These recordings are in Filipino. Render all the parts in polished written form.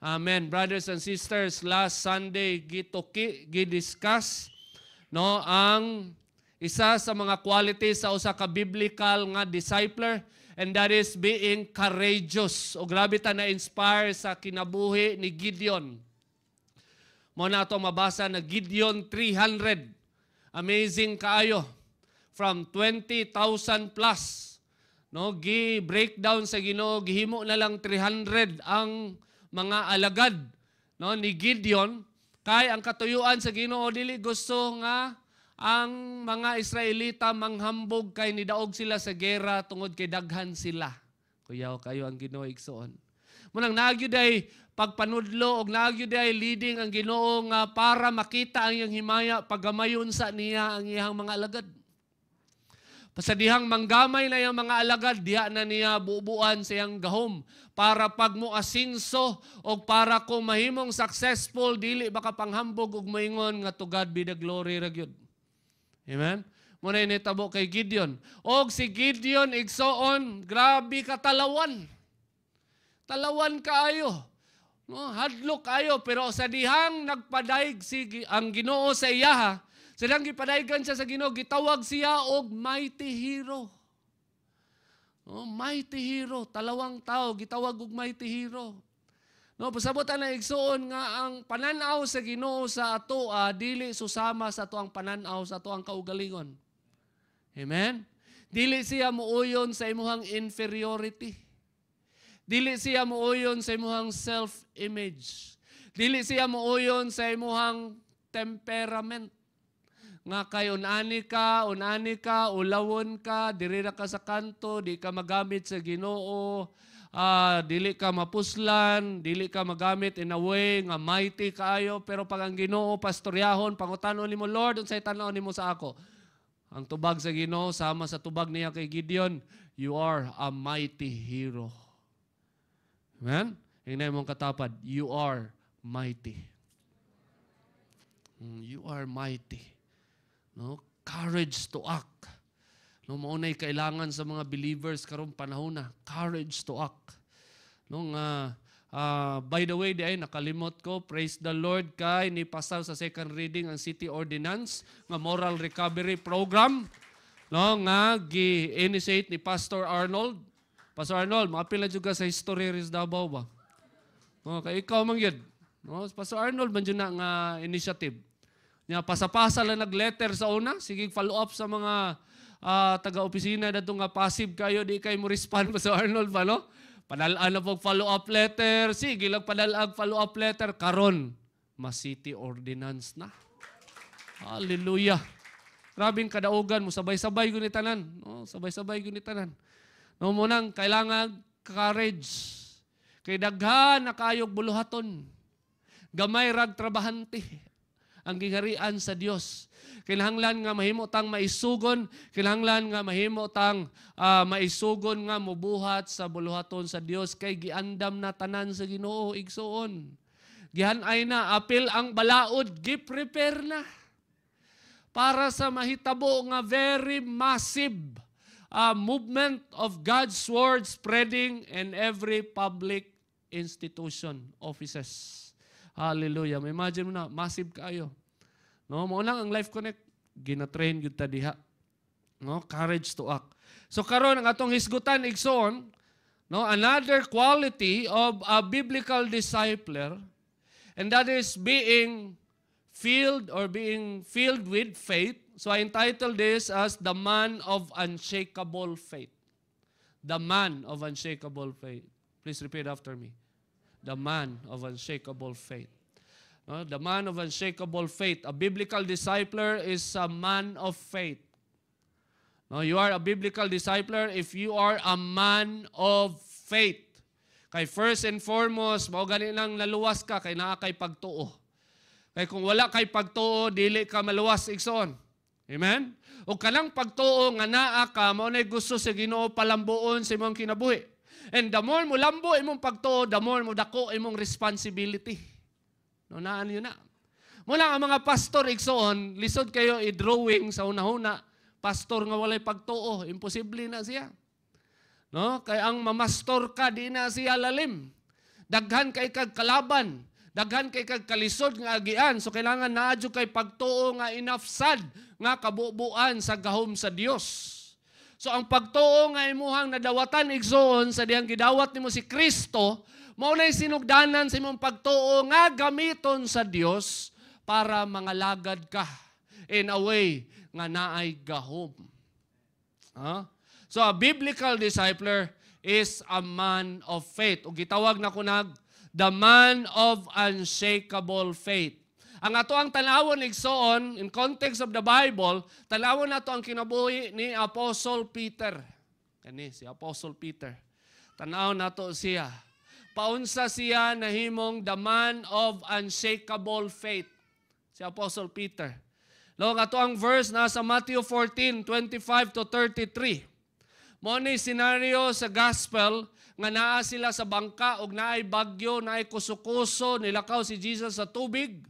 Amen. Brothers and sisters, last Sunday gidiscuss no ang isa sa mga qualities sa usa ka biblical nga discipler, and that is being courageous. O grabe ta na-inspire sa kinabuhi ni Gideon. Mo na ito mabasa na Gideon 300. Amazing kaayo. From 20,000 plus. No, gi-breakdown sa Ginoo, gihimo na lang 300 ang mga alagad no ni Gideon, kay ang katuyuan sa Ginoo dili gusto nga ang mga Israelita manghambog kay nidaog sila sa gera tungod kay daghan sila. Kuyaw kayo ang Ginoo igsoon. Munang nagyud ay pagpanudlo og nagyud ay leading ang Ginoo nga para makita ang iyang himaya pagamayon sa niya ang iyang mga alagad. Pasadihang manggamay na yung mga alagad, diya na niya buubuan sa iyang gahom para pag mo asinso o para kung mahimong successful, dili baka panghambog og moingon nga to God be the glory ra gyud. Amen? Muna initabo kay Gideon. Og si Gideon igsoon, grabe ka talawan. Talawan kaayo. No, hadlok kayo, pero sa dihang nagpadaig ang Ginoo sa iyaha, silang gipadaygan siya sa Ginoo, gitawag siya og mighty hero. No, mighty hero, talawang tao, gitawag og mighty hero. No, pasabot na igsuon nga ang pananaw sa Ginoo sa ato dili susama sa ato ang pananaw sa ato ang kaugalingon. Amen. Dili siya muuyon sa imuhang inferiority. Dili siya muuyon sa imuhang self-image. Dili siya muuyon sa imuhang temperament. Nga kay unani ka, ulawon ka, diri ra ka sa kanto, di ka magamit sa Ginoo, dili ka mapuslan, dili ka magamit in a way nga mighty kaayo, pero pag ang Ginoo pastoryahon, pangutanon nimo, Lord, unsay tan-aw nimo sa ako? Ang tubag sa Ginoo sama sa tubag niya kay Gideon, you are a mighty hero. Amen? Hinay mong katapad, you are mighty. You are mighty. No, courage to act. No, maunay kailangan sa mga believers karong panahon na, courage to act. No, by the way, di ay nakalimot ko, praise the Lord kay ni pasal sa second reading ang City Ordinance nga moral recovery program. No, nga gi-initiate ni Pastor Arnold. Pastor Arnold, maapil na juga sa history ris Davao ba? No, kay ikaw man gyud. No, Pastor Arnold man jud na nga initiative. Nya pasapasa lang nag-letter sa una, sige follow up sa mga taga-opisina dato nga passive kayo, di kay mo respond pa sa Arnold ba, no? Padalaan na pog follow up letter, sige lang padalaan follow up letter karon, ma-city ordinance na. Hallelujah. Grabing kadaugan mo, sabay-sabay gyud ni tanan, no? Sabay-sabay gyud ni tanan. No, munang kailangan courage. Kay daghan na kayog buluhaton. Gamay rag trabahante ang gingarian sa Dios. Kinahanglan nga mahimo tang maisugon, kinahanglan nga mahimo tang maisugon nga mubuhat sa buluhaton sa Dios kay giandam na tanan sa Ginoo igsoon. Gihanay na apil ang balaod, gi-prepare na para sa mahitabo nga very massive movement of God's word spreading in every public institution, offices. Hallelujah. Imagine mo na, massive kaayo. No, mo lang ang Life Connect, gina-train gyud ta diha. No, courage to act. So karon ang atong hisgutan igsoon, no, another quality of a biblical discipler, and that is being filled with faith. So I entitled this as the man of unshakable faith. The man of unshakable faith. Please repeat after me. The man of unshakable faith. The man of unshakable faith. A biblical discipler is a man of faith. You are a biblical discipler if you are a man of faith. Kay first and foremost, mao gani lang naluwas ka kay naa kay pagtuo. Kay kung wala kay pagtuo, dili ka maluwas igsoon. Amen? O kanang pagtuo nga naa ka, mao nay gusto sa Ginoo palambuon sa imong kinabuhi. And the more mo lambo imong pagtuo, the more mo dako imong responsibility. No, naan yun na. Muna ang mga pastor igsoon, lisod kayo i-drawing sa una-una, pastor nga walay pagtuo, imposible na siya. No? Kaya ang mamastor ka, di na siya lalim. Daghan kay kag kalaban. Daghan kay kag kalisod nga agian. So kailangan naadyo kay pagtuo nga enough sad nga kabubuan sa gahom sa Dios. So ang pagtuo nga imuhang nadawatan igsoon sa diyang gidawat nimo si Kristo, mao nay sinugdanan sa imong pagtuo nga gamiton sa Dios para mangalagad ka in a way nga naay gahom. So a biblical discipler is a man of faith. O gitawag na kunag the man of unshakable faith. Ang ato ang tanawon igsoon, in context of the Bible, tanawon nato ang kinabuhi ni Apostle Peter. Kani si Apostle Peter. Tanawon nato siya. Paunsa siya nahimong the man of unshakable faith. Si Apostle Peter. Lo ato ang verse nasa Matthew 14:25 to 33. Mo ni senaryo sa gospel nga naa sila sa bangka ug naay bagyo, naay kusukuso, nilakaw si Jesus sa tubig.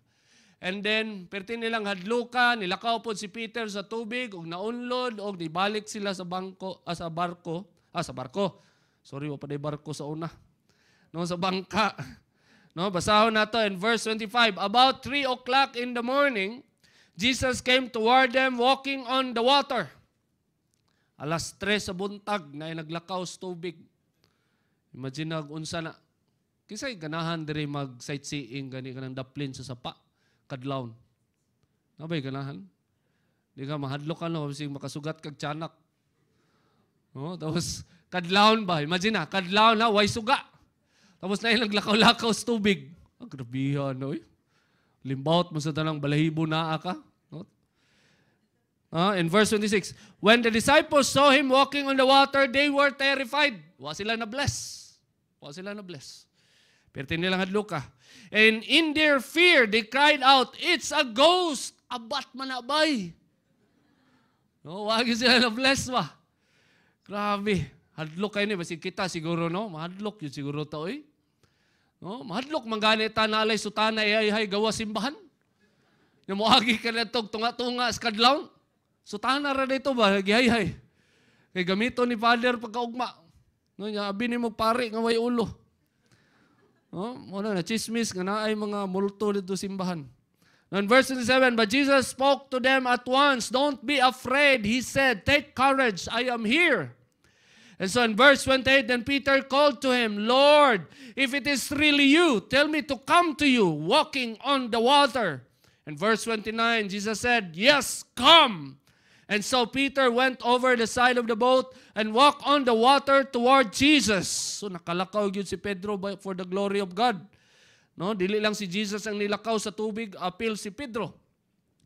And then perti nilang hadlukan, nilakaw pod si Peter sa tubig ug naunlod ug nibalik sila sa barko. Sorry, wa pa day barko sa una. No, sa bangka. No, basahon nato in verse 25. About 3 o'clock in the morning, Jesus came toward them walking on the water. Alas 3 sa buntag na naglakaw sa tubig. Imagine unsa na. Kisay ganahan diri mag-sightseeing gani kanang daplin sa sapa, kadlawon. Nabay ganahan? Di ka mahadlok ka no, kasi makasugat kag tiyanak. No, tapos kadlawon ba? Imagine na, kadlawon na, way suga. Tapos na naglakaw-lakaw sa tubig. Ang grabihan, no? Limbawt mo sa tanang balahibo na ka. No? In verse 26, when the disciples saw him walking on the water, they were terrified. Wa sila na bless. Pero nilang hadlok ka. And in their fear, they cried out, "It's a ghost! Abat manabay!" No, wagi sila na bless ba? Grabe. Hadlok kayo ni. Basi kita siguro, no? Mahadlok yun siguro to, eh. No? Mahadlok, mangganita na alay sutana, ay gawa simbahan. Yung muagi ka na itong tunga-tunga sa kadlaw. Sutana ra dito ba? Gihay-hay. Kay gamito ni Father pagkaugma. No, niya abi ni mo pare nga way ulo. No, mo na chismis nga naay mga multo dito simbahan. Now in verse 27, but Jesus spoke to them at once. Don't be afraid, he said. Take courage, I am here. And so in verse 28, then Peter called to him, Lord, if it is really you, tell me to come to you, walking on the water. And verse 29, Jesus said, yes, come. And so Peter went over the side of the boat and walked on the water toward Jesus. So nakalakaw yun si Pedro for the glory of God. No, dili lang si Jesus ang nilakaw sa tubig, appeal si Pedro.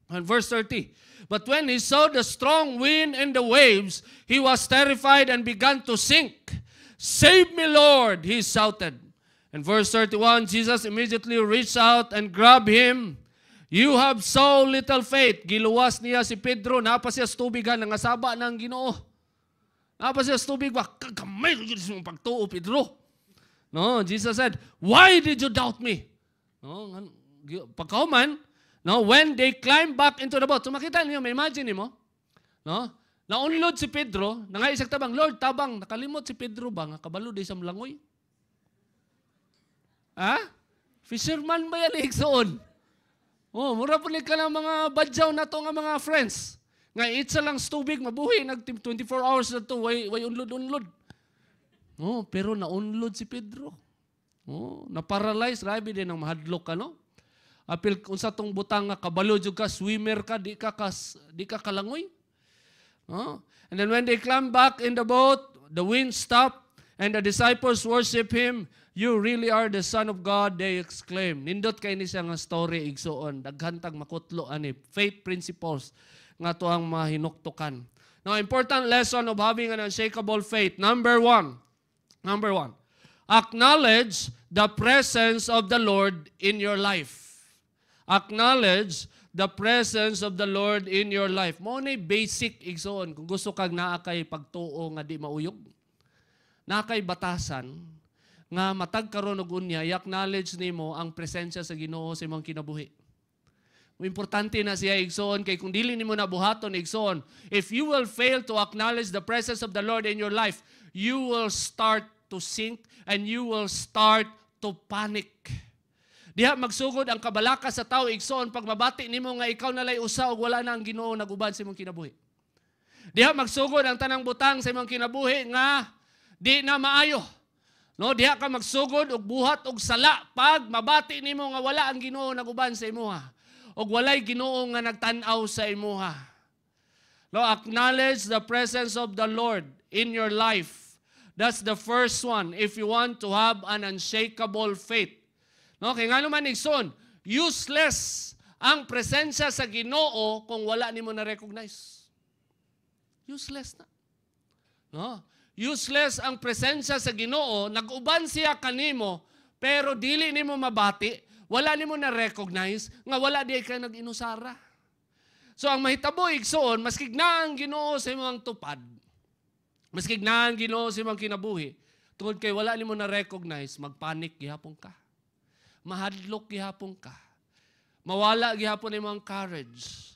And verse 30, but when he saw the strong wind and the waves, he was terrified and began to sink. Save me, Lord, he shouted. And verse 31, Jesus immediately reached out and grabbed him. You have so little faith. Giluwas niya si Pedro, napa siya sa tubigan, nangasaba ng Ginoo. Napa siya sa tubig, kagamay ko yung pagtuo, Pedro. No, Jesus said, why did you doubt me? No, pagkauman, no, when they climbed back into the boat, so makita niyo, may imagine mo, no, naunlod si Pedro, nangaisag tabang, Lord, tabang, nakalimot si Pedro ba, nga kabalo di sa mlangoy? Ha? Fisherman ba yan, Iksoon? Oh, mura po ka ng mga badyaw na to nga mga friends. Nga itsa lang sa tubig, mabuhi, nag 24 hours na to, way unlod-unlod. Oh, pero naunlod si Pedro. Oh, na-paralyze, rabi din ang mahadlok ka, no? Apil unsa tong butang nga kabalo jud ka, swimmer ka, di ka kalangoy. Oh. And then when they climbed back in the boat, the wind stopped and the disciples worship him. You really are the Son of God, they exclaim. Nindot kay ni siya nga story igsoon, daghantag makutlo ani faith principles nga to ang mahinuktukan. Now, important lesson of having an unshakable faith. Number one, acknowledge the presence of the Lord in your life. Acknowledge the presence of the Lord in your life. Mo ni basic igsoon kung gusto kag naa kay pagtuo nga di mauyog. Naa kay batasan nga matag karon og unya, i-acknowledge nimo ang presensya sa Ginoo sa imong kinabuhi. Importante na siya igsoon kay kung dili nimo nabuhaton igsoon, if you will fail to acknowledge the presence of the Lord in your life, you will start to sink and you will start to panic. Diha magsugod ang kabalaka sa tao igsoon pag mabati nimo nga ikaw nalay usa og wala na ang Ginoo naguban sa imong kinabuhi. Diha magsugod ang tanang butang sa imong kinabuhi nga di na maayo. No, diha ka magsugod og buhat og sala pag mabati nimo nga wala ang Ginoo naguban sa imuha og walay Ginoo nga nagtan-aw sa imuha. No, acknowledge the presence of the Lord in your life. That's the first one if you want to have an unshakable faith. No, kay nga naman igsoon, useless ang presensya sa Ginoo kung wala nimo na recognize. Useless na. No? Useless ang presensya sa Ginoo, nag-uban siya kanimo, pero dili nimo mabati, wala nimo na recognize nga wala di ka nag-inusara. So ang mahitabo igsoon, maskig na ang Ginoo sa imong tupad. Maskig na ang Ginoo sa imong kinabuhi, tungod kay wala nimo na recognize, magpanik gihapon ka. Mahadlok gihapon ka. Mawala gihapon imong courage.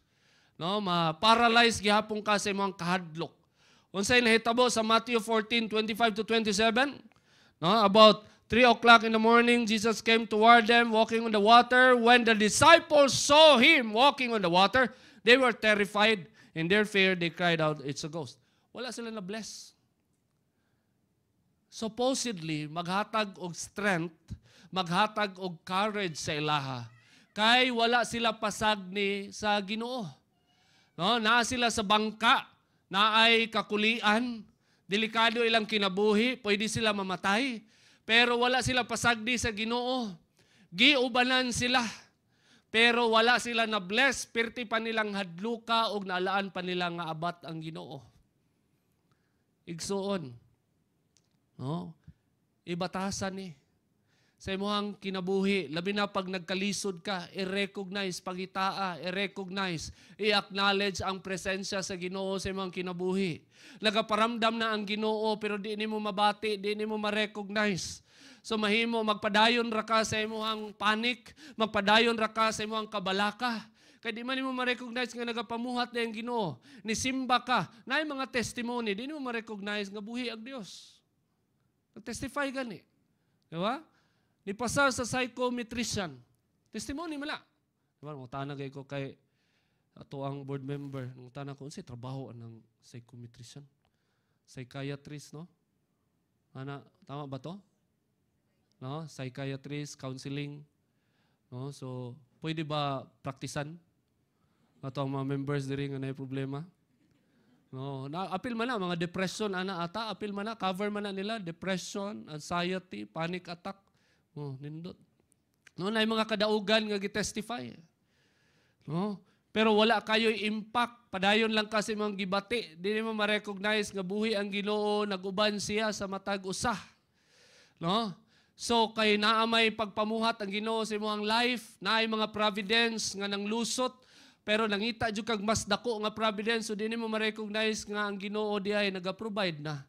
No, ma-paralyze gihapon ka sa imong kahadlok. Unsay nahitabo sa Matthew 14:25-27, no, about 3 o'clock in the morning, Jesus came toward them walking on the water. When the disciples saw him walking on the water, they were terrified. In their fear, they cried out, "It's a ghost." Wala sila na bless. Supposedly, maghatag og strength, maghatag og courage sa ilaha. Kay wala sila pasagni sa Ginoo. No, naa sila sa bangka, naay kakulian, delikado ilang kinabuhi, pwede sila mamatay, pero wala sila pasagni sa Ginoo. Giubanan sila, pero wala sila na bless, perti pa nilang hadluka og naalaan pa nila nga abat ang Ginoo. Igsuon. No? Ibatasan ni sa imong kinabuhi, labi na pag nagkalisod ka, i-recognize, pagitaa, i-recognize, i-acknowledge ang presensya sa Ginoo sa imong kinabuhi. Nagaparamdam na ang Ginoo, pero di nimo mabati, di nimo ma-recognize. So mahimo, magpadayon ra ka sa imong panic, magpadayon ra ka sa imong kabalaka. Kaya di man nimo ma-recognize nga nagapamuhat na ang Ginoo. Nisimba ka, naay mga testimony, di nimo ma-recognize nga buhi ang Dios. Nag-testify gani. Di ba? Nipasar sa psychometrician. Testimony mala. Diba, tanag ko kay ato ang board member. Tanag ko, unsay trabaho ng psychometrician? Psychiatrist, no? Ana, tama ba to? No? Psychiatrist, counseling. No? So, pwede ba praktisan? Ato ang mga members diri nga na problema? No, apil man na mga depression ana ata, apil man na cover man na nila depression, anxiety, panic attack. Oh, nindot. No, na mga kadaugan nga gitestify. No? Pero wala kayo impact, padayon lang kasi mga gibati, di mo ma-recognize nga buhi ang Ginoo, naguban siya sa matag usa. No? So kay naa may pagpamuhat ang Ginoo sa imong life, naay mga providence nga nang lusot, pero nangita jud kag mas dako nga providence, so di mo ma-recognize nga ang Ginoo diay naga-provide na.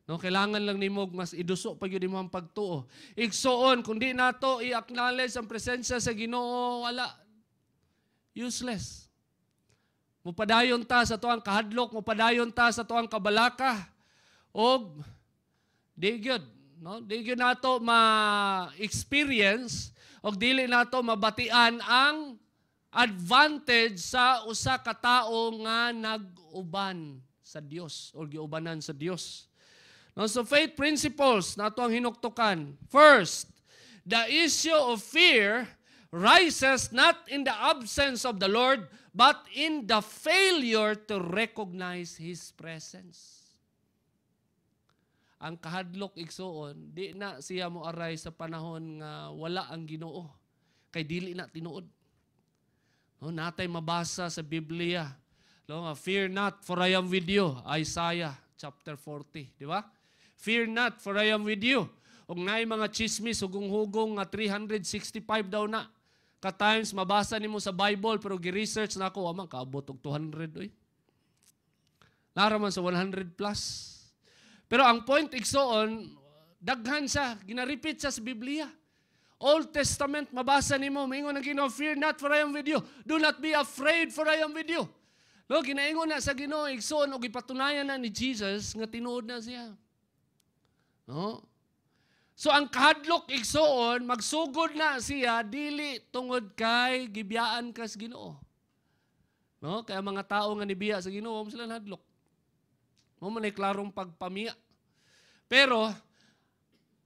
No, kailangan lang nimo mas iduso pag yun mo ang pagtuo. Igsoon, kung di nato i-acknowledge ang presensya sa Ginoo, wala. Useless. Mupadayon ta sa tuang kahadlok, mupadayon ta sa tuang kabalaka, og di gyud, no? Di gyud nato ma-experience og dili nato mabatian ang advantage sa usa ka tawo nga nag-uban sa Dios o giubanan sa Dios. No, so faith principles na ito ang hinuktukan. First, the issue of fear rises not in the absence of the Lord, but in the failure to recognize His presence. Ang kahadlok igsoon, di na siya mo aray sa panahon nga wala ang Ginoo. Kay dili na tinuod. No, natay mabasa sa Biblia. No, fear not, for I am with you. Isaiah chapter 40. Di ba? Fear not, for I am with you. Og naay mga chismis, hugong-hugong nga 365 daw na. Ka-times, mabasa nimo sa Bible, pero gi-research na ako, amang kaabot og 200. Naraman sa 100 plus. Pero ang point igsoon, daghan siya, gina-repeat siya sa Biblia. Old Testament, mabasa nimo, maingon ang Ginoo, fear not, for I am with you. Do not be afraid, for I am with you. No, ginaingon na sa Ginoo igsoon, og ipatunayan na ni Jesus, nga tinuod na siya. No? So ang kahadlok igsoon, magsugod na siya, dili tungod kay gibiyaan ka sa Ginoo. No? Kaya mga tao nga nibiya sa Ginoo, sila hadlok. Mo man ay klarong pagpamiya. Pero,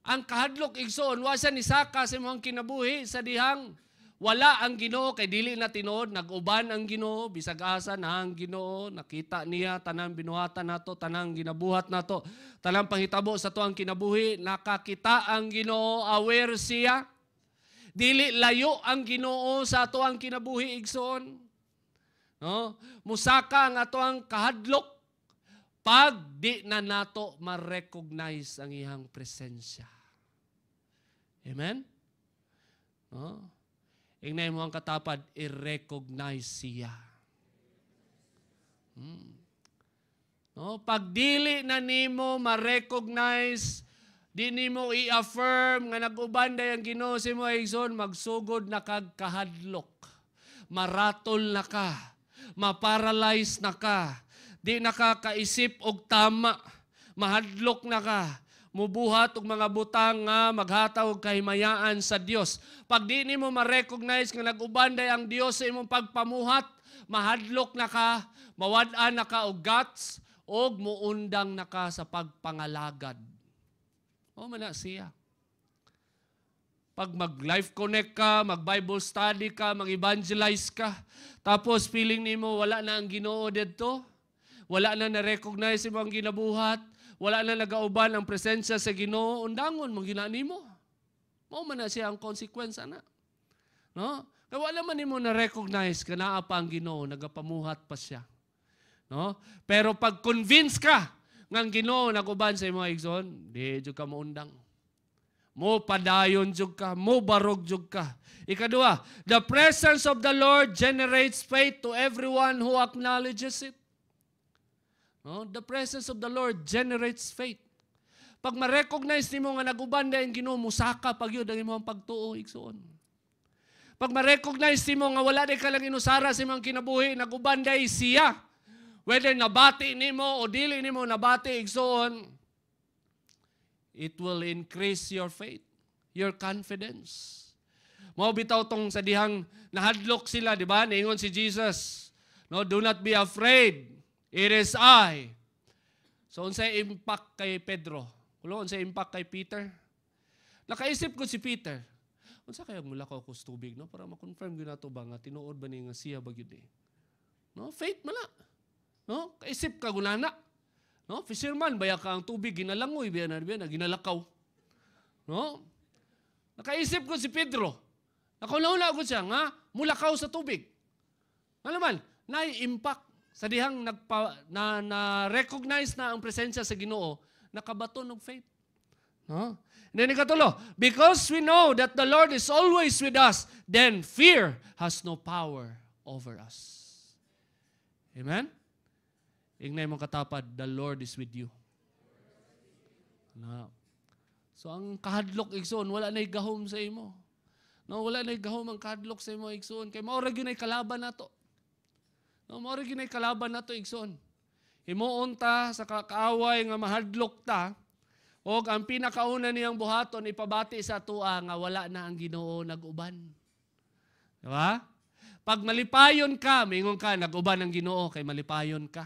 ang kahadlok igsoon, wa siya nisaka sa imong kinabuhi sa dihang wala ang Ginoo kay dili na tinuod, nag-uban ang Ginoo, bisag asa na ang Ginoo, nakita niya tanang binuhatan nato, tanang ginabuhat nato, tanang panghitabo sa tuang kinabuhi, nakakita ang Ginoo, aware siya. Dili layo ang Ginoo sa tuang kinabuhi igsoon. No? Musaka ang atuang kahadlok pag di na nato ma-recognize ang iyang presensya. Amen? No? Ingnay mo ang katapad, i-recognize siya. No? Pag dili na nimo ma-recognize, di nimo i-affirm nga nag-uban day ang Ginoo sa imo igsoon, magsugod na kag kahadlok. Maratol na ka, ma-paralyze na ka, di nakakaisip og tama, mahadlok na ka, mubuhat og mga butang nga maghataw og kahimayaan sa Dios. Pag di nimo ma-recognize nga nag-uban day ang Dios sa imong pagpamuhat, mahadlok na ka, mawad-an na ka og guts, og muundang na ka sa pagpangalagad. O man na siya. Pag mag-life connect ka, mag-Bible study ka, mag-evangelize ka, tapos feeling nimo wala na ang Ginoo didto, wala na na-recognize mo ang ginabuhat, wala na nagauban ang presensya sa Ginoo, undangon mong ginani mo. Mao man na siya ang konsekwensya na. No? Kaya wala man nimo na-recognize ka naa pa ang Ginoo, nagapamuhat pa siya. No? Pero pag convince ka nga ang Ginoo naguban sa imong igsoon, di jud ka moundang. Mo padayon jud ka, mo barog jud ka. Ikaduha, the presence of the Lord generates faith to everyone who acknowledges it. No? The presence of the Lord generates faith. Pag ma-recognize nimo nga nag-uban day ang Ginoo, musaka pag yun ang imong pagtuo igsoon. Pag ma-recognize nimo nga wala day ka lang inusara sa imong kinabuhi, nag-uban day siya. Whether nabati nimo o dili nimo nabati igsoon, it will increase your faith, your confidence. Mao bitaw tong sa dihang nahadlok sila, di ba? Niingon si Jesus, no, do not be afraid. It is I. So, unsay impact kay Pedro? Unsay impact kay Peter? Nakaisip ko si Peter. Unsa kaya mula ko sa tubig, no? Para ma-confirm gyud nato ba nga tinuod ba ni nga siya ba gyud eh. No? Faith mala. No? Kaisip ka gunana. No? Fisherman baya ka ang tubig ginalangoy biya na ginalakaw. No? Nakaisip ko si Pedro. Nakulaula ko siya nga mulakaw sa tubig. Ano man, na-impact. Sa dihang na-recognize na ang presensya sa Ginoo, nakabaton ng faith. No? And then ikatulo, because we know that the Lord is always with us, then fear has no power over us. Amen? Ingnay mong katapad, the Lord is with you. No. So ang kahadlok igsoon, wala na igahom sa imo. No, wala na igahom ang kahadlok sa imo igsoon. Kaya maura gyud ay kalaban nato. No, maura gyud ay kalaban nato igsoon. Himuon ta sa kaaway nga mahadlok ta, o ang pinakauna niyang buhaton ipabati sa tua nga wala na ang Ginoo nag-uban. Di ba? Pag malipayon ka, mingon ka, nag-uban ang Ginoo kay malipayon ka.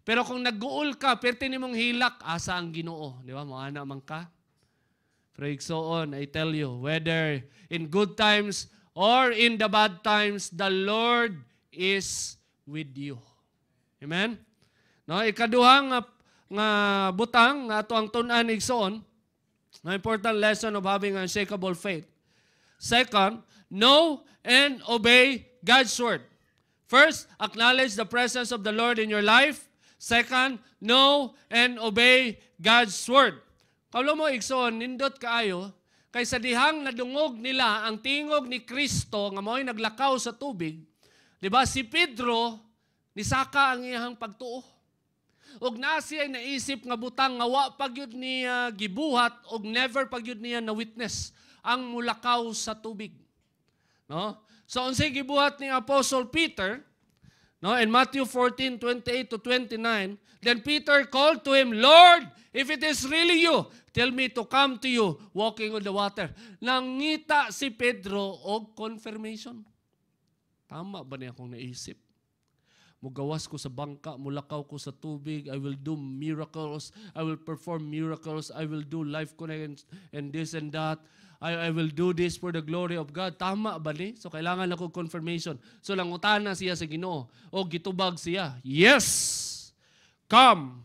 Pero kung nag-uol ka, perti nimong hilak, asa ang Ginoo. Di ba? Moana man ka. Pero igsoon, I tell you, whether in good times or in the bad times, the Lord is with you. Amen? No, ikaduhang nga butang nga ato ang tun-an igsoon, na important lesson of having unshakable faith. Second, know and obey God's word. First, acknowledge the presence of the Lord in your life. Second, know and obey God's word. Kaulo mo igsoon, nindot kaayo, kay sa dihang nadungog nila ang tingog ni Kristo nga mo'y naglakaw sa tubig, di ba si Pedro, nisaka ang iyang pagtuo. Og nasi ay naisip nga butang nga wa pagyud niya gibuhat og never pagyud niya na witness ang mulakaw sa tubig. No? So unsay gibuhat ni Apostle Peter, No, in Matthew 14:28 to 29, then Peter called to him, Lord, if it is really you, tell me to come to you walking on the water. Nangita si Pedro og confirmation. Tama ba niya akong naisip? Mugawas ko sa bangka, mulakaw ko sa tubig, I will do miracles, I will perform miracles, I will do life connect and this and that. I will do this for the glory of God. Tama ba ni? So kailangan ako confirmation. So langutan na siya sa Ginoo o gitubag siya. Yes! Come!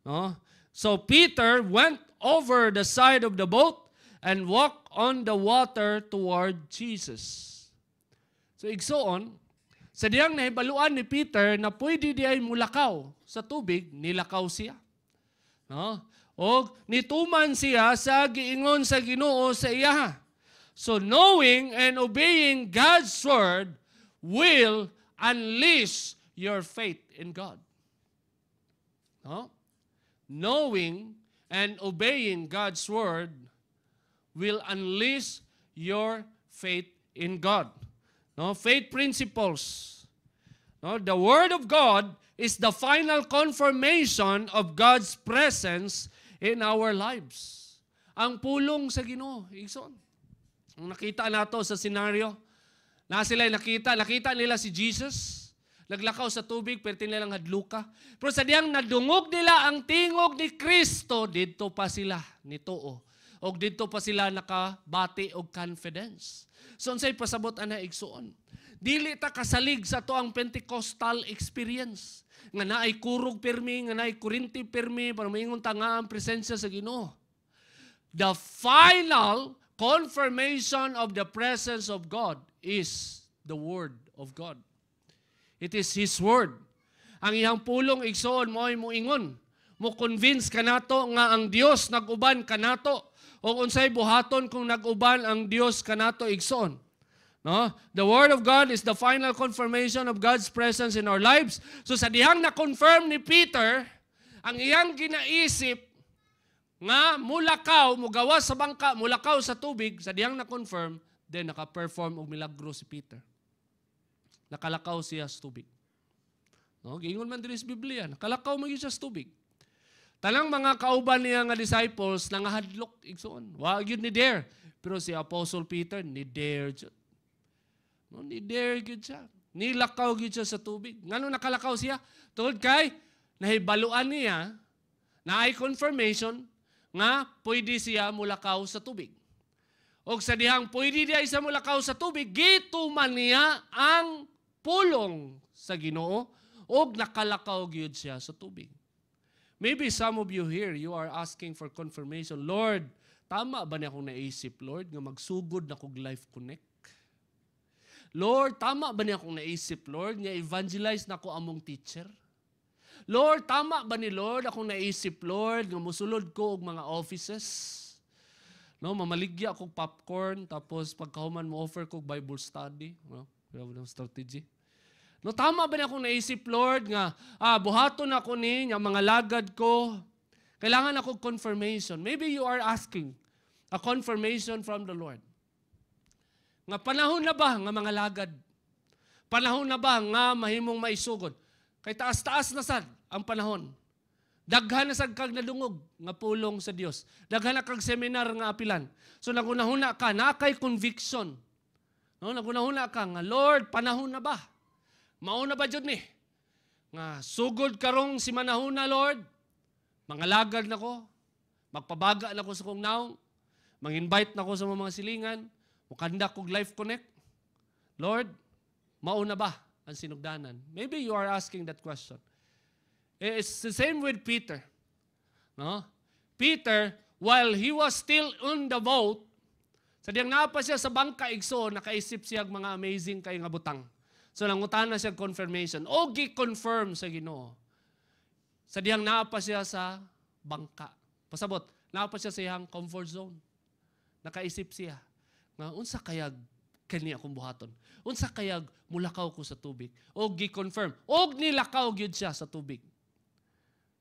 No? So Peter went over the side of the boat and walked on the water toward Jesus. So igsoon, sa diyang nahibaluan ni Peter na pwede diay mulakaw sa tubig, nilakaw siya. No? O nituman siya sa giingon sa Ginoo sa iya. So knowing and obeying God's word will unleash your faith in God. No? Knowing and obeying God's word will unleash your faith in God. No? Faith principles. No? The word of God is the final confirmation of God's presence in our lives. Ang pulong sa Ginoo, igsoon. Ang nakita nato sa senaryo, na sila nakita nila si Jesus, naglakaw sa tubig, pero nilang hadluka. Pero sa diyang nadungog nila ang tingog ni Kristo, dito pa sila nituo. O dito pa sila nakabati og confidence. So unsay pasabot ana igsoon. Dili ta kasalig sa to ang Pentecostal experience. Nga naay kurog pirmi, nga naay kurinti pirmi, para maingon ta nga ang presensya sa Ginoo. The final confirmation of the presence of God is the Word of God. It is His Word. Ang iyang pulong igsoon mo ay moingon. Mo convince ka nato nga ang Dios nag-uban kanato. O unsay buhaton kung nag-uban ang Dios kanato igsoon. No? The Word of God is the final confirmation of God's presence in our lives. So sa dihang na-confirm ni Peter, ang iyang ginaisip nga mulakaw, mugawas sa bangka, mulakaw sa tubig, sa dihang na-confirm, then naka-perform og milagro si Peter. Nakalakaw siya sa tubig. No? Giingon man diri sa Biblia, nakalakaw man siya sa tubig. Tanang mga kauban niya nga disciples nangahadlok igsoon. Wa gyud ni dare. Pero si Apostle Peter ni dare jud. No, ni dare gyud siya. Nilakaw gyud siya sa tubig. Ngano nakalakaw siya? Tungod kay nahibaluan niya na ay confirmation nga pwede siya mulakaw sa tubig. Og sa dihang pwede diya sa mulakaw sa tubig, gituman niya ang pulong sa Ginoo og nakalakaw gyud siya sa tubig. Maybe some of you here, you are asking for confirmation. Lord, tama ba niya akong naisip, Lord, nga magsugod na kong Life Connect? Lord, tama ba niya akong naisip, Lord, nga evangelize na ko among teacher? Lord, tama ba ni Lord akong naisip, Lord, nga musulod ko og mga offices? No, mamaligya akong popcorn, tapos pagkahuman mo offer ko Bible study. No, strategy. No, tama ba niya akong naisip, Lord, nga buhaton ako ni nga mga lagad ko. Kailangan ako confirmation. Maybe you are asking a confirmation from the Lord. Nga panahon na ba nga mga lagad? Panahon na ba nga mahimong maisugod? Kay taas-taas na sad ang panahon. Daghan na sad kag nadungog nga pulong sa Dios. Daghan na kag seminar nga apilan. So nagunahuna ka, na kay conviction. No, nagunahuna ka nga, Lord, panahon na ba? Mao na ba jud ni? Nga sugod karong si manahuna, Lord. Mga lagad na ko. Magpabaga na ko sa kong naong. Mang-invite na ko sa mga silingan. Mukanda kong Life Connect. Lord, mao na ba ang sinugdanan? Maybe you are asking that question. It's the same with Peter. No? Peter, while he was still on the boat, sadyang naapa siya sa bangka igso, nakaisip siya mga amazing kay nga butang. So nangutan na siya confirmation. O gi-confirm sa Ginoo. Sadyang naapa siya sa bangka. Pasabot, naapa siya sa iyang comfort zone. Nakaisip siya. Nga, unsa kayag kani akong buhaton? Unsa kayag mulakaw ko sa tubig? O gi-confirm. O nilakaw gyud siya sa tubig.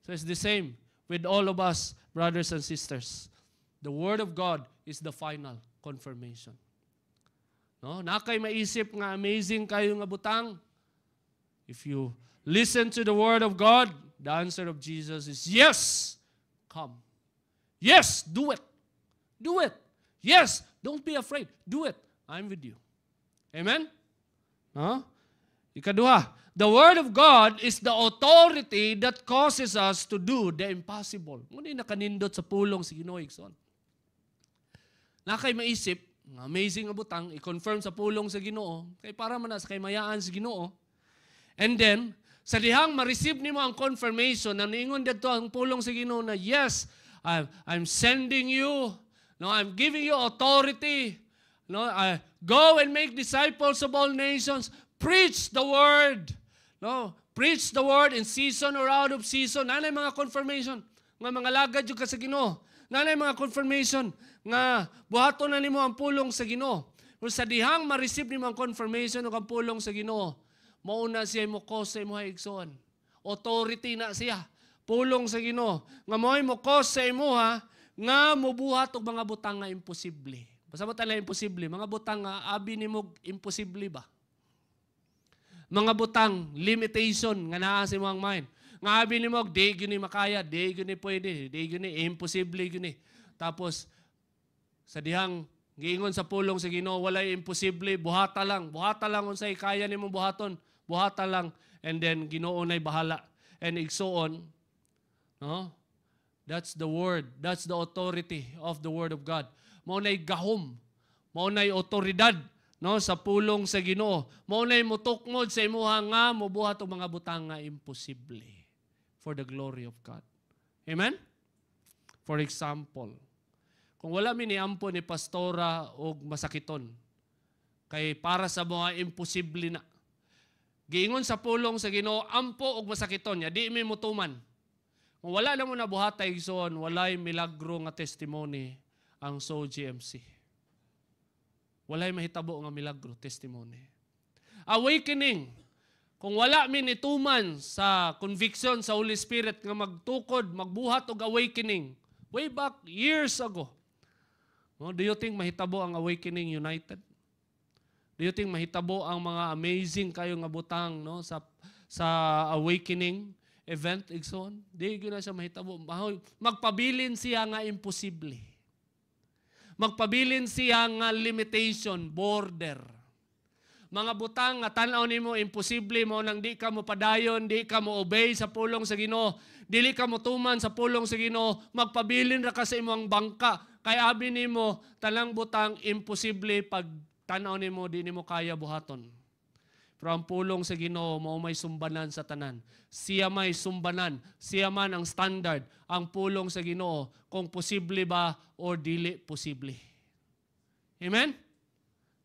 So it's the same with all of us, brothers and sisters. The Word of God is the final confirmation. No? Nakay maisip nga amazing kayo nga butang. If you listen to the word of God, the answer of Jesus is yes, come. Yes, do it. Do it. Yes, don't be afraid. Do it. I'm with you. Amen? No? Ikaduha, the word of God is the authority that causes us to do the impossible. Muna yung nakanindot sa pulong si Ginoo igsoon. Nakay maisip, amazing nga butang, i-confirm sa pulong sa Ginoo, kay para man sa kay mayaan sa Ginoo. And then, sa dihang ma-receive nimo ang confirmation na niingon dito ang pulong sa Ginoo na yes, I'm sending you. No, I'm giving you authority. No, go and make disciples of all nations. Preach the word. No, preach the word in season or out of season. Nanay mga confirmation nga mga lagad jud ka sa Ginoo. Nanay mga confirmation nga buhaton na nimo ang pulong sa Ginoo. Kung sa dihang ma-receive nimo ang confirmation ug ang pulong sa Ginoo, mauna siya mo cause sa imong igsoon. Authority na siya. Pulong sa Ginoo. Nga mo'y mo cause sa imuha nga mobuhat og mga butang nga imposible. Basta mo tala imposible, mga butang nga abi nimo imposible ba? Mga butang limitation nga naa sa imong mind. Nga abi nimo di gyud makaya, di gyud pwede, di gyud imposible gyud. Tapos sa dihang giingon sa pulong sa Ginoo, walay imposible, buhata lang unsay kaya nimo buhaton. Buhata lang, and then Ginoo nay bahala. And igsoon, no? That's the word. That's the authority of the word of God. Mao nay gahom, mao nay otoridad, no, sa pulong sa Ginoo. Mao nay mutukmod sa imuha nga mobuhat og mga butang nga imposible for the glory of God. Amen? For example, kung wala mi niampo ni pastora og masakiton, kay para sa mga imposible na giingon sa pulong sa Ginoo, ampo og masakiton niya, di mi mutuman. Kung wala na mo nabuhatay igsoon, walay milagro nga testimony ang Soul GMC. Walay mahitabo nga milagro testimony. Awakening. Kung wala mi nituman sa conviction sa Holy Spirit nga magtukod, magbuhat og awakening, way back years ago. No, do you think mahitabo ang Awakening United? Do you think mahitabo ang mga amazing kayo nga butang, no, sa Awakening event igsoon? Di gyud na siya mahitabo. Magpabilin siya nga imposible. Magpabilin siya nga limitation, border. Mga butang nga tan-aw nimo imposible mo nang di ka mo padayon, di ka mo obey sa pulong sa Ginoo, dili ka mo tuman sa pulong sa Ginoo, magpabilin ra ka sa imong bangka. Kay abi nimo talang butang imposible pag tan-aw nimo di nimo kaya buhaton. Pero ang pulong sa Ginoo mao may sumbanan sa tanan. Siya may sumbanan, siya man ang standard, ang pulong sa Ginoo kung posible ba o dili posible. Amen?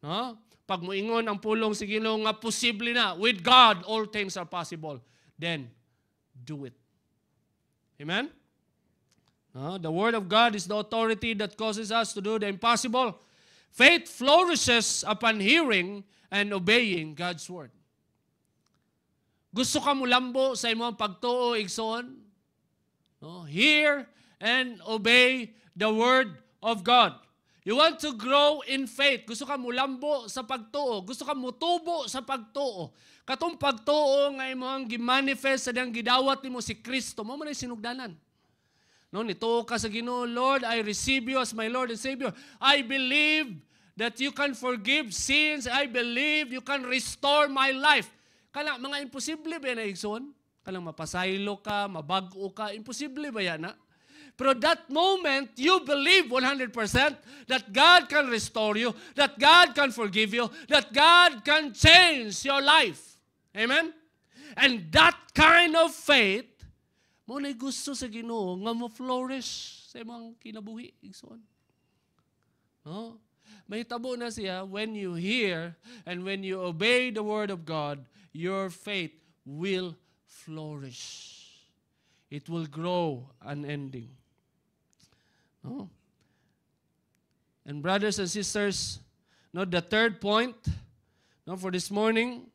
No? Pag moingon ang pulong sa Ginoo nga posible na, with God all things are possible, then do it. Amen? No? The Word of God is the authority that causes us to do the impossible. Faith flourishes upon hearing and obeying God's Word. Gusto ka mo lambo sa imong pagtuo igsoon? No? Hear and obey the Word of God. You want to grow in faith. Gusto ka mo lambo sa pagtuo. Gusto ka mo tubo sa pagtuo. Katong pagtuo nga imong gi-manifest sa diyang gidawat nimo si Kristo, mo man sinugdanan. No, nituo ka sa Ginoo, Lord, I receive you as my Lord and Savior. I believe that you can forgive sins. I believe you can restore my life. Kala mga imposible ba na igsoon? Kalang mapasaylo ka, mabag-o ka, imposible ba yan na? Pero that moment, you believe 100% that God can restore you, that God can forgive you, that God can change your life. Amen? And that kind of faith, mo na gusto sa Ginoo nga mo flourish sa imong kinabuhi igsoon. No? Mahitabo na siya when you hear and when you obey the word of God, your faith will flourish. It will grow unending. No? And brothers and sisters, no, the third point, no, for this morning,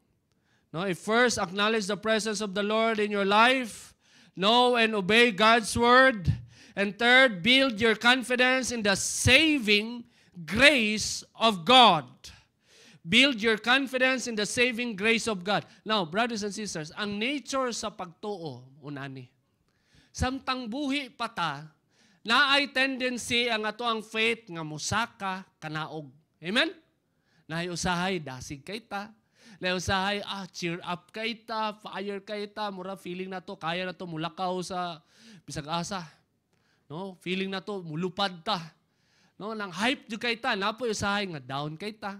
no, first acknowledge the presence of the Lord in your life. Know and obey God's word. And third, build your confidence in the saving grace of God. build your confidence in the saving grace of God. Now, brothers and sisters, ang nature sa pagtuo, unani. Samtang buhi pata, na ay tendency ang ato ang faith nga musaka kanaog. Amen? Naay usahay, dasig kay ta. Naay usahay, cheer up kay ta, fire kay ta, mura feeling na to, kaya na to, mulakaw sa bisag asa. No? Feeling na to, mulupad ta. No, nang hype jud kay ta, napoy usahay nga down kay ta.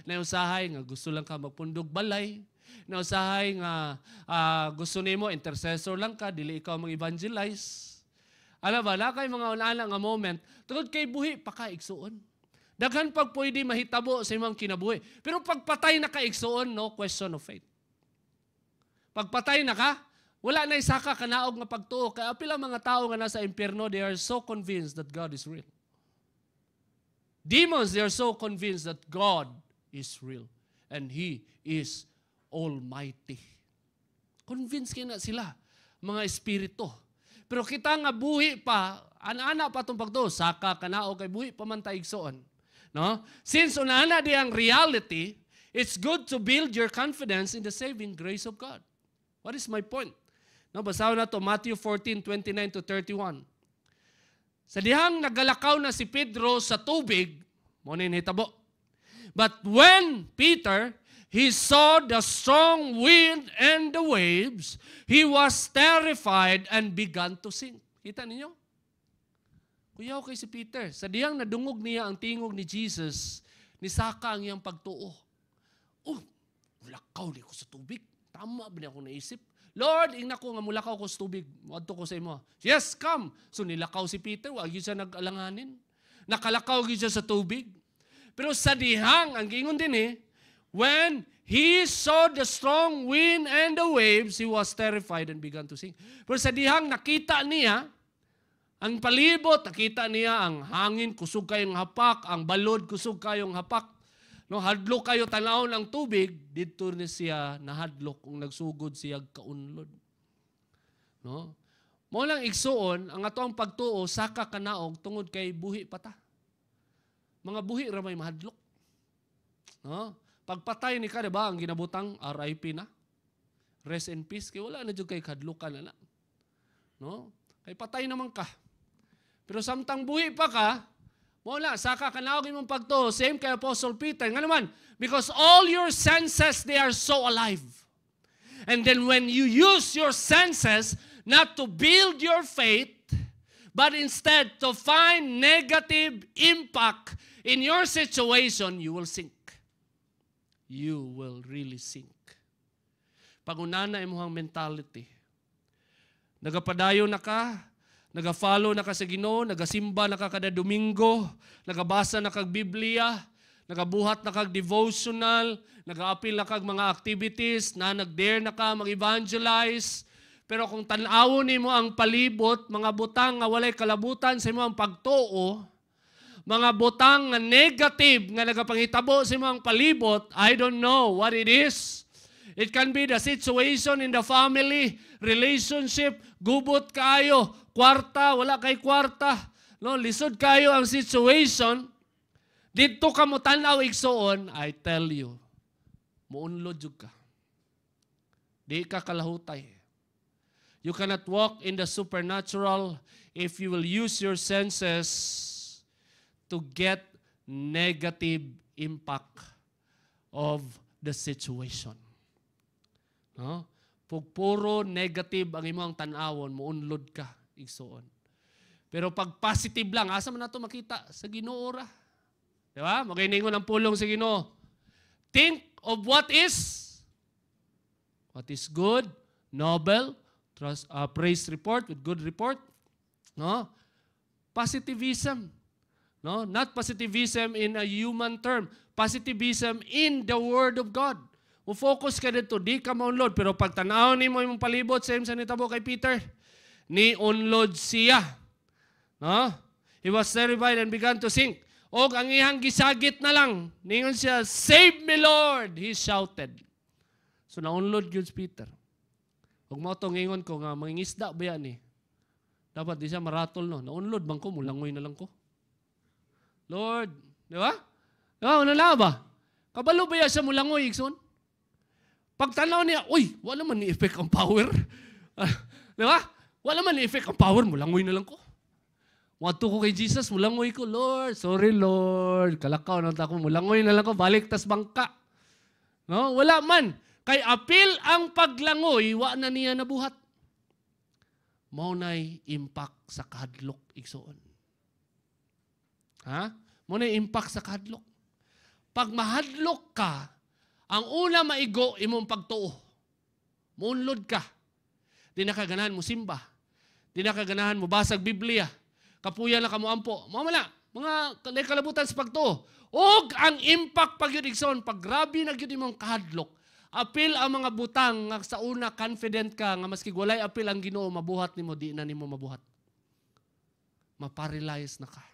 Na usahay nga gusto lang ka magpundog balay. Na usahay nga gusto nimo intercessor lang ka, dili ikaw mag-evangelize. Alam ba, na kay mga una nga moment, tungod kay buhi pa ka igsuon. Daghan pag pwede mahitabo sa imong kinabuhi. Pero pagpatay na ka igsuon, no question of faith. Pagpatay na ka, wala na isaka kanaog nga pagtuo. Kaya pila mga tao nga nasa impyerno, they are so convinced that God is real. Demons, they are so convinced that God is real and He is Almighty. Convinced kaya na sila, mga espiritu. Pero kita nga buhi pa, ana-ana pa itong pagto, saka kanao kay buhi pa man taigsoon. No? Since una-ana di ang reality, it's good to build your confidence in the saving grace of God. What is my point? No, basahin na to Matthew 14:29 to 31. Sa dihang nagalakaw na si Pedro sa tubig, mo ni hitabo. But when Peter, he saw the strong wind and the waves, he was terrified and began to sink. Kita ninyo? Kuyaw kay si Peter. Sa diyang nadungog niya ang tingog ni Jesus, nisaka ang iyang pagtuo. Lakaw di ko sa tubig. Tama ba niya ako naisip? Lord, ingna ko nga mulakaw ko sa tubig. Wadto ko sa imo. Yes, come. So nilakaw si Peter, wag yun siya nag-alanganin. Nakalakaw yun siya sa tubig. Pero sa dihang, ang gingon din when he saw the strong wind and the waves, he was terrified and began to sink. Pero sa dihang nakita niya, ang palibot, nakita niya ang hangin, kusog kayong hapak, ang balod, kusog kayong hapak. No, hadlok kayo tanaw ng tubig, dito ni siya nahadlok kung nagsugod siya kaunlod. No? Mo lang igsuon, ang ato ang pagtuo, saka kanaog, tungod kay buhi pata. Mga buhi ra may mahadlok. No? Pagpatay ni ka, diba, ang ginabutang RIP na. Rest in peace. Kaya wala na dyan kay kadlukan na. No? Kay patay naman ka. Pero samtang buhi pa ka, wala, saka kanaogin mong pagto. Same kay Apostle Peter. Nga naman, because all your senses, they are so alive. And then when you use your senses not to build your faith, but instead to find negative impact in your situation, you will sink. You will really sink. Pag-unana imong mentality. Nagapadayon na ka, nagafollow na ka sa Ginoo, nagasimba na ka kada Domingo, nagabasa na kag Biblia, nagabuhat na kag devotional, nagaapil na kag mga activities, na nagdare na ka mag-evangelize. Pero kung tan-awon nimo ang palibot, mga butang nga walay kalabutan sa imong pagtuo, mga butang nga negative nga nagapanghitabo sa imong palibot, I don't know what it is. It can be the situation in the family, relationship, gubot kayo, kwarta, wala kay kwarta, no, lisod kayo ang situation, dito ka mo tanaw igsoon, I tell you, muunlod jud ka. Di ka kalahutay. You cannot walk in the supernatural if you will use your senses to get negative impact of the situation. No? Pag puro negative ang imong tan-awon, muunlod ka, igsoon. Pero pag positive lang, asa man nato makita? Sa Ginoo ra. Di ba? Maganingon ang pulong sa Ginoo. Think of what is good, noble, praise report with good report. No? Positivism. No? Not positivism in a human term. Positivism in the Word of God. Focus ka dito, di ka maunlod. Pero pag tanaw ni mo yung palibot, same sa nitabo kay Peter, ni unlod siya. No? He was terrified and began to sink. O ang ihang gisagit na lang, ningon siya, "Save me, Lord!" He shouted. So naunlod yun si Peter. Huwag mo itong ingon ko nga, mangingisda ba yan eh? Dapat di siya maratol, no? Naunlod bang ko, mulangoy na lang ko. Lord, di ba? Di ba? Ano na ba? Kabalo ba siya mulangoy, Igsoon? Pagtanaw niya, uy, wala man ni-effect ang power. Di ba? Wala man ni-effect ang power, mulangoy na lang ko. Wato ko kay Jesus, mulangoy ko, Lord. Sorry, Lord. Kalakaw na ako, mulangoy na lang ko, balik tas bangka. No? Wala man. Kay apil ang paglangoy, wa na niya nabuhat. Maunay impact sa kahadlok, Igsoon. Ha? Maunay impact sa kahadlok. Pag mahadlok ka, ang una maigo, imong pagtuo. Muunlod ka. Di na kaganahan mo simba. Di na kaganahan mo basag Biblia. Kapuya na kamo ampo. Mamala, mga kalabutan sa pagtuo. Og ang impact pag yun, Igsoon, pag grabe na yun imong kahadlok, apil ang mga butang nga sa una confident ka nga maski walay apil ang Ginoo mabuhat nimo, di na nimo mabuhat. Maparalyze na ka.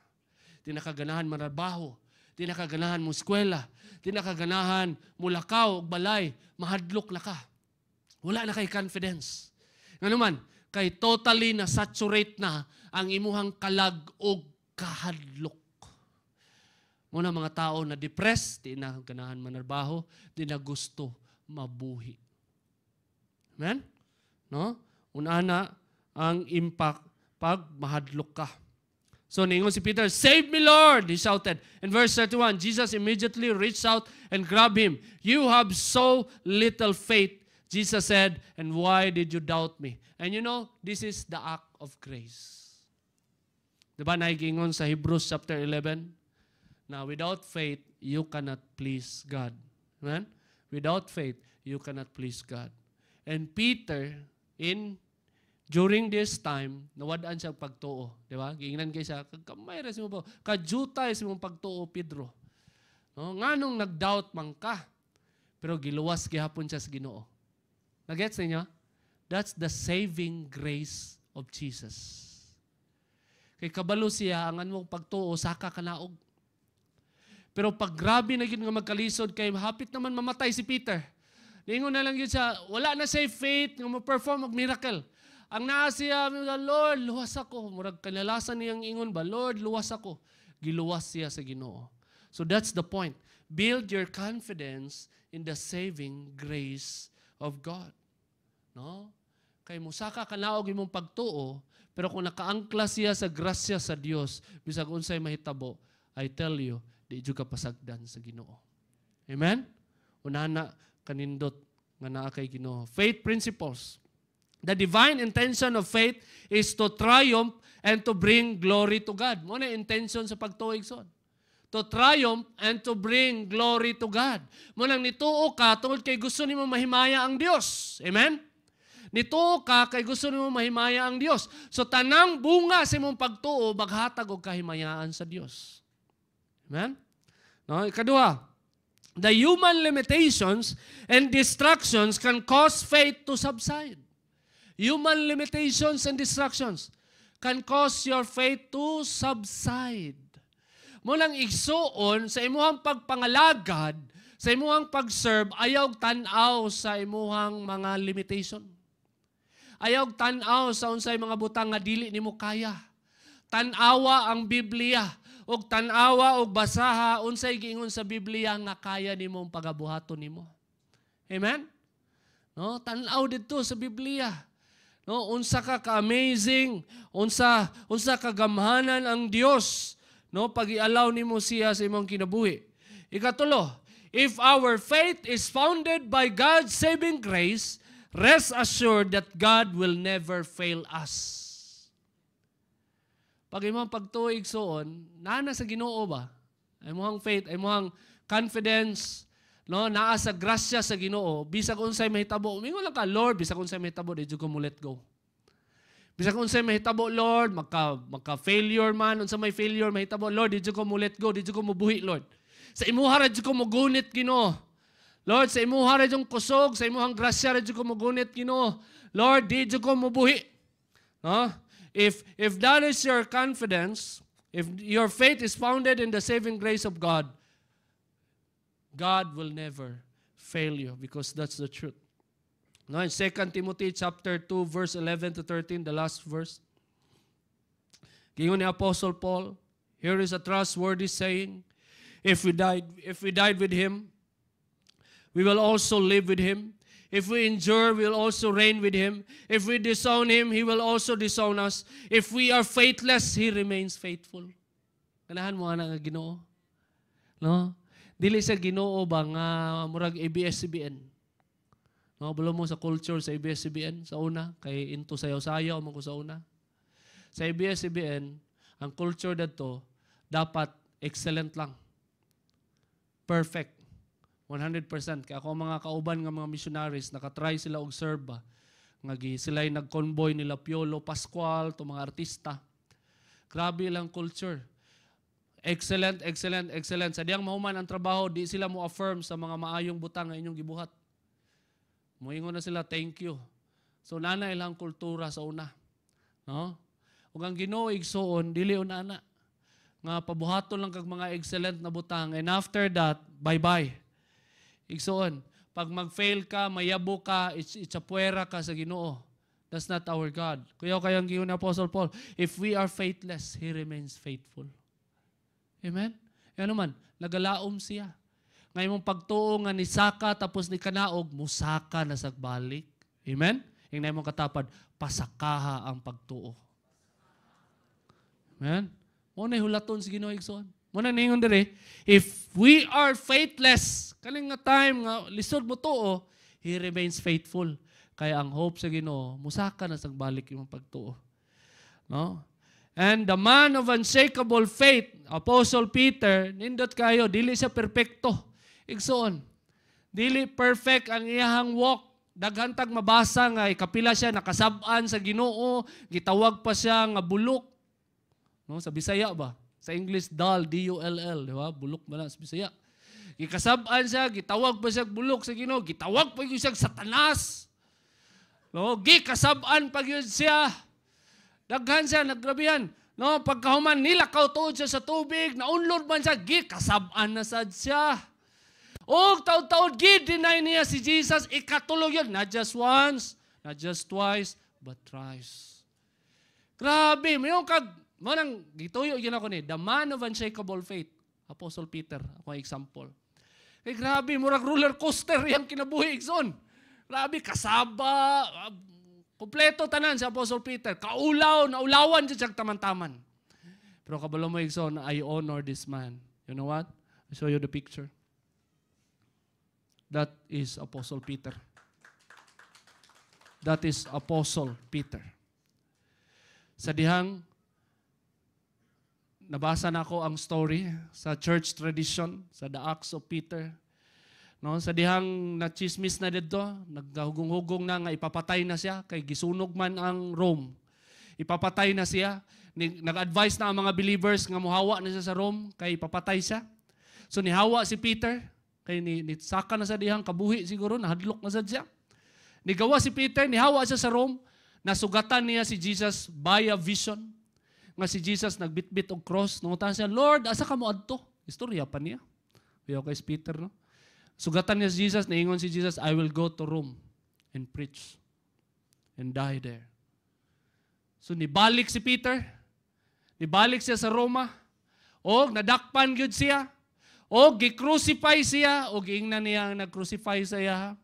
Di na kaganahan manarbaho. Di na kaganahan mo eskwela. Di na kaganahan mo lakaw o balay. Mahadlok na ka. Wala na kay confidence. Nga naman, kay totally na saturate na ang imuhang kalag o kahadlok. Muna mga tao na depressed, di na ganahan manarbaho, di na gusto mabuhi. Amen? No? Una ang impact pag mahadlok ka. So, ningon si Peter, "Save me, Lord!" he shouted. In verse 31, Jesus immediately reached out and grabbed him. "You have so little faith," Jesus said, "and why did you doubt me?" And you know, this is the act of grace. Diba naigingon sa Hebrews chapter 11? Na without faith, you cannot please God. Amen? Without faith, you cannot please God. And Peter, during this time, nawadaan siya pagtuo. Di ba? Giingnan kayo siya, kamay rin mo po. Kajutay sa mong pagtuo, Pedro. No? Nga nung nag-doubt man ka, pero giluwas gihapon siya sa Ginoo. Nagets ninyo? That's the saving grace of Jesus. Kay kabalo siya, ang anong pagtuo, saka ka naog. Pero pag grabe na yun nga magkalisod, kay hapit naman mamatay si Peter. Ningon na lang yun siya, wala na siya faith nga ma-perform ang miracle. Ang naa siya, Lord, luwas ako. Murag kanalasan niyang ingon ba, Lord, luwas ako. Giluwas siya sa Ginoo. So that's the point. Build your confidence in the saving grace of God. No? Kay musaka ka naog imong pagtuo, pero kung nakaangkla siya sa grasya sa Dios, bisag unsay mahitabo, I tell you, di jud ka pasagdan sa Ginoo. Amen? Unana kanindot nga naa kay Ginoo. Faith principles. The divine intention of faith is to triumph and to bring glory to God. Mo na intention sa pagtuig son. To triumph and to bring glory to God. Mo nang nituo ka tungod kay gusto nimo mahimaya ang Dios. Amen? Nituo ka kay gusto nimo mahimaya ang Dios. So tanang bunga sa imong pagtuo maghatag og kahimayaan sa Dios. Amen? No, ikadua, the human limitations and distractions can cause faith to subside. Human limitations and distractions can cause your faith to subside. Mulang igsuon sa imuhang pagpangalagad, sa imuhang pag-serve, ayaw tanaw sa imuhang mga limitation. Ayaw tanaw sa unsay mga butang nga dili nimo kaya. Tanawa ang Biblia, og tanawa og basaha unsay giingon sa Biblia nga kaya nimong pagabuhaton nimo. Amen? No, tanaw didto sa Biblia. No, unsa ka ka-amazing, unsa kagamhanan ang Dios, no, pag-ialaw nimo siya sa imong kinabuhi. Ikatulo, if our faith is founded by God's saving grace, rest assured that God will never fail us. Pag imong pagtuig soon, nana sa Ginoo ba? Imong faith, imong confidence, no, naa sa grasya sa Ginoo, bisag unsay mahitabo, mingon lang ka, Lord, bisag unsay mahitabo, di jud ko mo let go. Bisag unsay mahitabo, Lord, magka-failure man, unsa may failure mahitabo, Lord, di jud ko mo let go, di jud ko mo buhi, Lord. Sa imuha ra jud ko mo gunit, Ginoo. Lord, sa imuha ra jud kusog, sa imuhang grasya ra jud ko mo gunit, Ginoo. Lord, di jud ko mo buhi. No? If that is your confidence, if your faith is founded in the saving grace of God, God will never fail you because that's the truth. Now in 2 Timothy chapter 2 verse 11 to 13, the last verse. Gingon ni Apostle Paul, here is a trustworthy saying, if we died with him, we will also live with Him. If we endure, we will also reign with Him. If we disown Him, He will also disown us. If we are faithless, He remains faithful. Kanahan mo nga Ginoo. No? Dili sa Ginoo ba nga murag ABS-CBN. No, bulo mo sa culture sa ABS-CBN sa una kay into sayaw-sayaw man ko sa una. Sa ABS-CBN, ang culture dadto dapat excellent lang. Perfect. 100%. Kaya ako mga kauban nga mga missionaries, nakatry sila og serve ba. Nga sila'y nag-convoy nila Piolo, Pascual, to mga artista. Grabe lang culture. Excellent, excellent, excellent. Sa diyang mahuman ang trabaho, di sila mo affirm sa mga maayong butang nga inyong gibuhat. Muingon na sila, thank you. So, nanay lang kultura sa una. No? Ug ang Ginoo igsoon, dili una-ana. Nga pabuhaton lang kag mga excellent na butang. And after that, bye-bye. Igsoon, pag mag-fail ka, mayabo ka, itsapuera ka sa Ginoo. That's not our God. Kuya kayang giyon ni Apostle Paul, if we are faithless, He remains faithful. Amen? Ano man, nagalaom siya. Ngayon mong pagtuo nga ni Saka tapos ni Kanaog, musaka na sagbalik. Amen? Yung na mong katapad, pasakaha ang pagtuo. Amen? Muna hulaton si Ginoo igsoon. Muna ningon dire, if we are faithless, kaling nga time nga lisod mo tuo, He remains faithful. Kaya ang hope sa Ginoo, musaka na sagbalik yung pagtuo. No? And the man of unshakable faith, Apostle Peter, nindot kayo, dili siya perpekto. Igsoon. Dili perfect ang iyahang walk. Daghantag mabasa nga kapila siya nakasab-an sa Ginoo, gitawag pa siya nga bulok. No, sa Bisaya ba? Sa English, dull, D-U-L-L, di ba? Bulok ba na sa Bisaya? Gikasab-an siya, gitawag pa siya bulok sa Ginoo, gitawag pa siya Satanas. No, gikasab-an pa yun siya. Daghan siya, naggrabihan. No, pagkahuman nilakaw tuod siya sa tubig, naunlod man siya, gikasab-an na sad siya. O taud-taud gid-deny niya si Jesus, ikatulog yun. Not just once, not just twice, but thrice. Grabe, mayroon kag, manang gituyo yun ako ni, the man of unshakable faith, Apostle Peter, ako example. Eh grabe, murag roller coaster yung kinabuhi, Ikson. Grabe, kasaba, kompleto tanan si Apostle Peter. Kaulaw, naulawan siya taman-taman. Pero kabalo mo, Ikson, I honor this man. You know what? I'll show you the picture. That is Apostle Peter. That is Apostle Peter. Sa dihang, nabasa na ako ang story sa church tradition, sa The Acts of Peter. No, sa dihang na-chismis na dito, naghugong-hugong na nga ipapatay na siya, kay gisunog man ang Rome. Ipapatay na siya. Nag-advise na ang mga believers nga muhawa na siya sa Rome, kay ipapatay siya. So nihawa si Peter, kay nisaka na sa dihang kabuhi siguro, nahadlok na sa siya. Nigawa si Peter, nihawa siya sa Rome, nasugatan niya si Jesus by a vision. Nga si Jesus nagbitbit og cross, nangutan siya, Lord, asa ka mo adto? Istorya pa niya. Kaya kay Peter, no? Sugatan niya si Jesus, naingon si Jesus, I will go to Rome and preach and die there. So nibalik si Peter, nibalik siya sa Roma, o nadakpan gyud siya, o gi-crucify siya, o giingnan niya ang nag-crucify sa iya.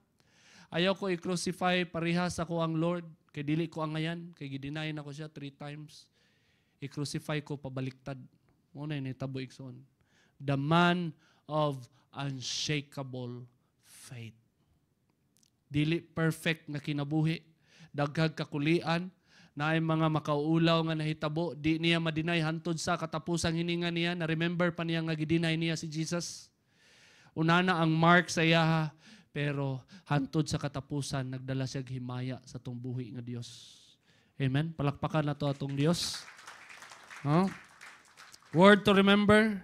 Ayaw ko i-crucify, parihas ako ang Lord, kay dili ko ang ngayan, kay gidinay na ko siya 3 times. I-crucify ko pabaliktad. Muna yun, itabo ikson. The man of unshakable faith. Dili perfect na kinabuhi. Daghag kakulian, na ay mga makaulaw nga nahitabo, di niya madinay hantod sa katapusang hininga niya, na-remember pa niya nga gidinay niya si Jesus. Una na ang mark sa iya, pero hantod sa katapusan, nagdala siya himaya sa tong buhi nga Dios. Amen? Palakpakan na to atong Dios. Huh? Word to remember.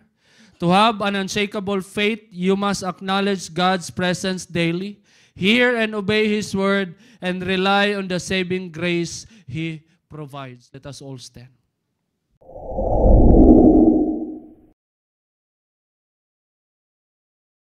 To have an unshakable faith, you must acknowledge God's presence daily, hear and obey His word, and rely on the saving grace He provides. Let us all stand.